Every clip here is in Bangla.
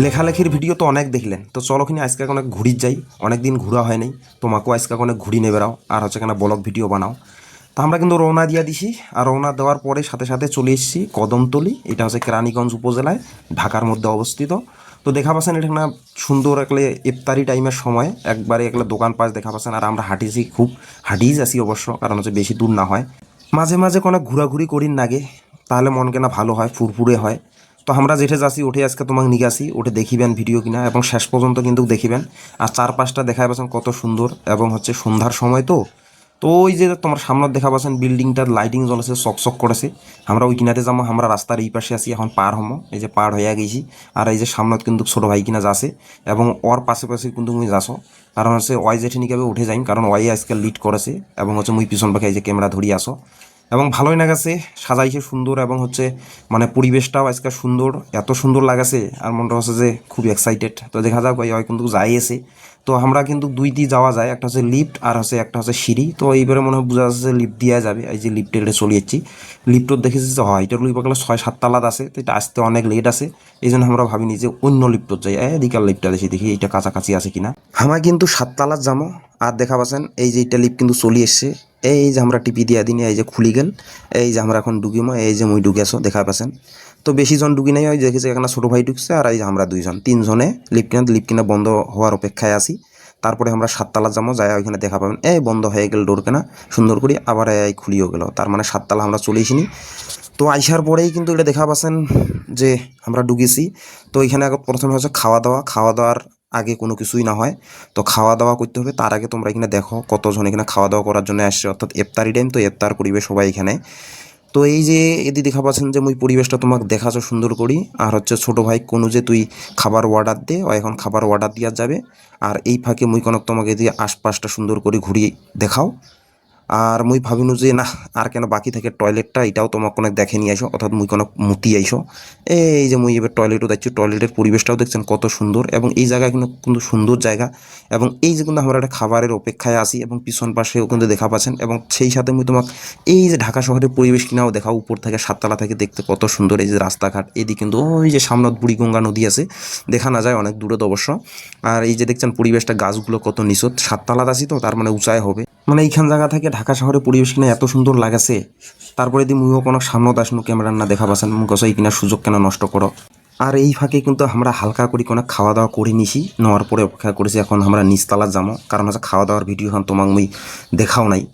লেখালেখির ভিডিও তো অনেক দেখলেন, তো চলো কিনা আজকে অনেক ঘুরি যাই। অনেক দিন ঘোরা হয় নাই, তোমাকেও আজকে অনেক ঘুরি নেবে বেড়াও আর হচ্ছে কেন ব্লগ ভিডিও বানাও। তো আমরা কিন্তু রওনা দিয়ে দিছি, আর রওনা দেওয়ার পরে সাথে সাথে চলে এসেছি কদমতলি। এটা হচ্ছে কেরানীগঞ্জ উপজেলায়, ঢাকার মধ্যে অবস্থিত। তো দেখা পাচ্ছেন এটা না সুন্দর একলে ইফতারি টাইমের সময় একবারে একলে দোকান পাশ দেখা পাচ্ছেন। আর আমরা হাঁটিছি, খুব হাঁটিয়ে যাচ্ছি অবশ্য, কারণ হচ্ছে বেশি দূর না হয়। মাঝে মাঝে কোনো ঘোরাঘুরি করিন নাগে, তাহলে মন কেনা ভালো হয়, ফুরফুরে হয়। তো আমরা যেঠে যাচ্ছি ওঠে আজকে তোমাকে নিয়ে আসি, ওঠে দেখিবেন ভিডিও কিনা এবং শেষ পর্যন্ত কিন্তু দেখিবেন। আর চারপাশটা দেখা পাচ্ছেন কত সুন্দর, এবং হচ্ছে সন্ধ্যার সময় তো। তো ওই যে তোমার সামনে দেখা পাচ্ছেন বিল্ডিংটার লাইটিং জ্বলেছে, চকচক করেছে। আমরা ওই কিনাতে যাবো, আমরা রাস্তার এই পাশে আছি, এখন পার হমো, এই যে পার হইয়া গেছি। আর এই যে সামনে কিন্তু ছোটো ভাই কিনা যাচ্ছে, এবং ওর পাশে পাশে কিন্তু মুই যাসো। কারণ হচ্ছে ওয়াই জেঠিনিকে উঠে যাই, কারণ ওয়াই আজকাল লিড করেছে, এবং হচ্ছে মুই পিছন পাখে এই যে ক্যামেরা ধরিয়ে আসো। এবং ভালোই লাগাছে, সাজাইছে সুন্দর, এবং হচ্ছে মানে পরিবেশটাও আজকে সুন্দর, এত সুন্দর লাগাছে। আর মনটা হচ্ছে যে খুব এক্সাইটেড। তো দেখা যাক ওই কিন্তু যাই এসে। তো আমরা কিন্তু দুইটি যাওয়া যায়, একটা হচ্ছে লিফট আর হচ্ছে একটা হচ্ছে সিঁড়ি। তো এইবারে মনে হয় বোঝা যাচ্ছে যে লিফট দেওয়া যাবে। এই যে লিফটে এটা চলে যাচ্ছি, লিফটত দেখেছি যে হয় এটা লইবা গেলে 6-7 তালাত আছে, তো এটা আসতে অনেক লেট আছে। এই জন্য আমরা ভাবিনি যে অন্য লিফটত যাই, এদিকার লিফটটা দেখি দেখি এইটা কাছাকাছি আছে কিনা। আমরা কিন্তু 7 তালাত যাবো। আর দেখা পাচ্ছেন এই যে এটা লিফট কিন্তু চলে এসছে। এই যে আমরা টিপি দিয়া দিনে এই যে খুলি গেল। এই যে আমরা এখন ঢুকিম, এই যে মুই ঢুকেছো দেখা পাচ্ছেন। তো বেশি জন ঢুকি নাই, ওই দেখেছি এখানে ছোটো ভাই ঢুকছে, আর এই যে আমরা দুইজন, তিনজনে লিফট কিনা বন্ধ হওয়ার অপেক্ষায় আছি। তারপরে আমরা 7 তালা যাবো, যাই ওইখানে দেখা পাবেন এই বন্ধ হয়ে গেল ডোর কেনা সুন্দর করে, আবার এই খুলিও গেল, তার মানে 7 তালা আমরা চলে এসিনি। তো আইসার পরেই কিন্তু এটা দেখা পাচ্ছেন যে আমরা ঢুকেছি। তো এখানে প্রথমে হচ্ছে খাওয়া দাওয়া, খাওয়া দাওয়ার আগে কোনো কিছুই না হয়। তো খাওয়া দাওয়া করতে হবে, তার আগে তোমরা এখানে দেখো কতজন এখানে খাওয়া দাওয়া করার জন্য আসছে, অর্থাৎ ইফতারি টাইম, তো ইফতার করিবে সবাই এখানে। তো এই যে এদি দেখা পাচ্ছেন যে মুই পরিবেশটা তোমাকে দেখাছো সুন্দর করি। আর হচ্ছে ছোটো ভাই কোনো যে তুই খাবার অর্ডার দে, ও এখন খাবার অর্ডার দেওয়া যাবে। আর এই ফাঁকে মুই কনক তোমাকে দিয়ে আশপাশটা সুন্দর করে ঘুরিয়ে দেখাও। আর মুই ভাবিনু যে না, আর কেন বাকি থাকে টয়লেটটা, এটাও তোমাকে অনেক দেখে নিয়ে আইসো, অর্থাৎ মুই কোনো মুতি আইসো। এই যে মুই এবার টয়লেটও দেখছি, টয়লেটের পরিবেশটাও দেখছেন কত সুন্দর, এবং এই জায়গা কিন্তু কিন্তু সুন্দর জায়গা। এবং এই যে কিন্তু আমরা একটা খাবারের অপেক্ষায় আসি, এবং পিছন পাশেও কিন্তু দেখা পাচ্ছেন। এবং সেই সাথে মুই তোমাকে এই যে ঢাকা শহরের পরিবেশ কিনাও দেখাও, উপর থেকে 7 তালা থেকে দেখতে কত সুন্দর। এই যে রাস্তাঘাট, এদিকে কিন্তু ওই যে সামনে বুড়িগঙ্গা নদী আছে, দেখা না যায় অনেক দূরে তো অবশ্য। আর এই যে দেখছেন পরিবেশটা, গাছগুলো কত নিচত, 7 তালাত আছি তো, তার মানে উঁচাই হবে। মানে এইখান জায়গা থেকে ঢাকা শহরের পরিবেশ কিনা এত সুন্দর লাগাছে। তারপরে দি মুইও কোনো সামনত আসনু, ক্যামেরার না দেখা পাচ্ছেন, মুখ এই কিনা সুযোগ কেন নষ্ট করো। আর এই ফাঁকে কিন্তু আমরা হালকা করে কোনো খাওয়া দাওয়া করে নিছি, নেওয়ার পরে অপেক্ষা করেছি এখন আমরা নিচতলা যাবো, কারণ হচ্ছে খাওয়া দাওয়ার ভিডিও এখন তোমাকে মুই দেখাও নাই।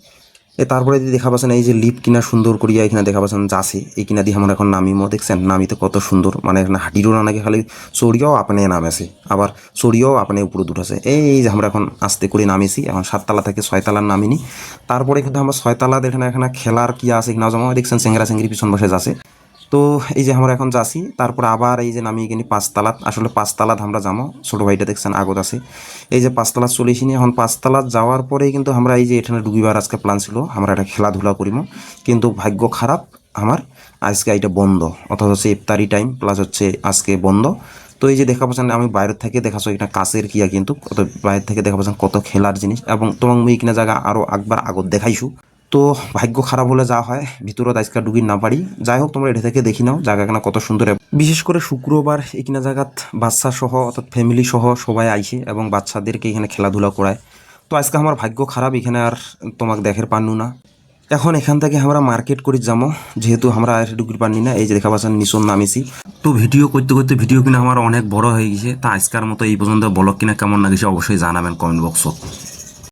তারপরে যদি দেখা পাচ্ছেন এই যে লিফট কিনা সুন্দর করিয়া এখানে দেখা পাচ্ছেন যাচ্ছে, এই কিনা দিয়ে আমরা এখন নামিমো, দেখছেন নামিতে কত সুন্দর, মানে এখানে হাঁটিরও না নাকি, খালি চড়িয়াও আপনি নামেছে, আবার চড়িয়াও আপনি উপরে দুটাছে। এই যে আমরা এখন আস্তে করে নামিছি, এখন 7 তালা থেকে 6 তালার নামিনি। তারপরে কিন্তু আমরা 6 তালা এখানে এখানে খেলার কি আছে কিনা জমা, দেখছেন চেংরা চেংরি পিছন বসে যাচ্ছে। তো এই যে আমরা এখন যাচ্ছি, তারপর আবার এই যে নামিয়ে কিনি 5 তালাত, আসলে 5 তালাত আমরা যাবো। ছোটো ভাইটা দেখছেন আগত আছে, এই যে 5 তালাত চলে এসিনি। এখন 5 তালাত যাওয়ার পরেই কিন্তু আমরা এই যে এখানে ডুবিবার আজকে প্ল্যান ছিল, আমরা একটা খেলাধুলা করিম, কিন্তু ভাগ্য খারাপ আমার, আজকে এটা বন্ধ, অর্থাৎ হচ্ছে ইফতারি টাইম প্লাস হচ্ছে আজকে বন্ধ। তো এই যে দেখা পাচ্ছেন আমি বাইরের থেকে দেখাচ্ছ, এটা কাছের কিয়া কিন্তু, বাইরে থেকে দেখা পাচ্ছেন কত খেলার জিনিস, এবং তোমার মুই কিনা জায়গা আরও একবার আগত দেখাইছু। তো ভাগ্য খারাপ হলে যা হয়, ভিতরত আজকে ডুবি না পারি। যাই হোক, তোমরা এটা থেকে দেখি নাও জায়গাখানা কত সুন্দর। বিশেষ করে শুক্রবার এখানে জায়গাত বাচ্চা সহ অর্থাৎ ফ্যামিলি সহ সবাই আইসে, এবং বাচ্চাদেরকে এখানে খেলাধুলা করায়। তো আজকে আমার ভাগ্য খারাপ, এখানে আর তোমাকে দেখার পান্নু না। এখন এখান থেকে আমরা মার্কেট করে যাবো, যেহেতু আমরা আর ঢুকির পারনি না। এই যে দেখা পাচ্ছেন নিচন নামেছি। তো ভিডিও করতে করতে ভিডিও কিনা আমার অনেক বড় হয়ে গেছে। তা আজকের মতো এই পর্যন্ত, ব্লগ কিনা কেমন লাগছে অবশ্যই জানাবেন কমেন্ট বক্সত।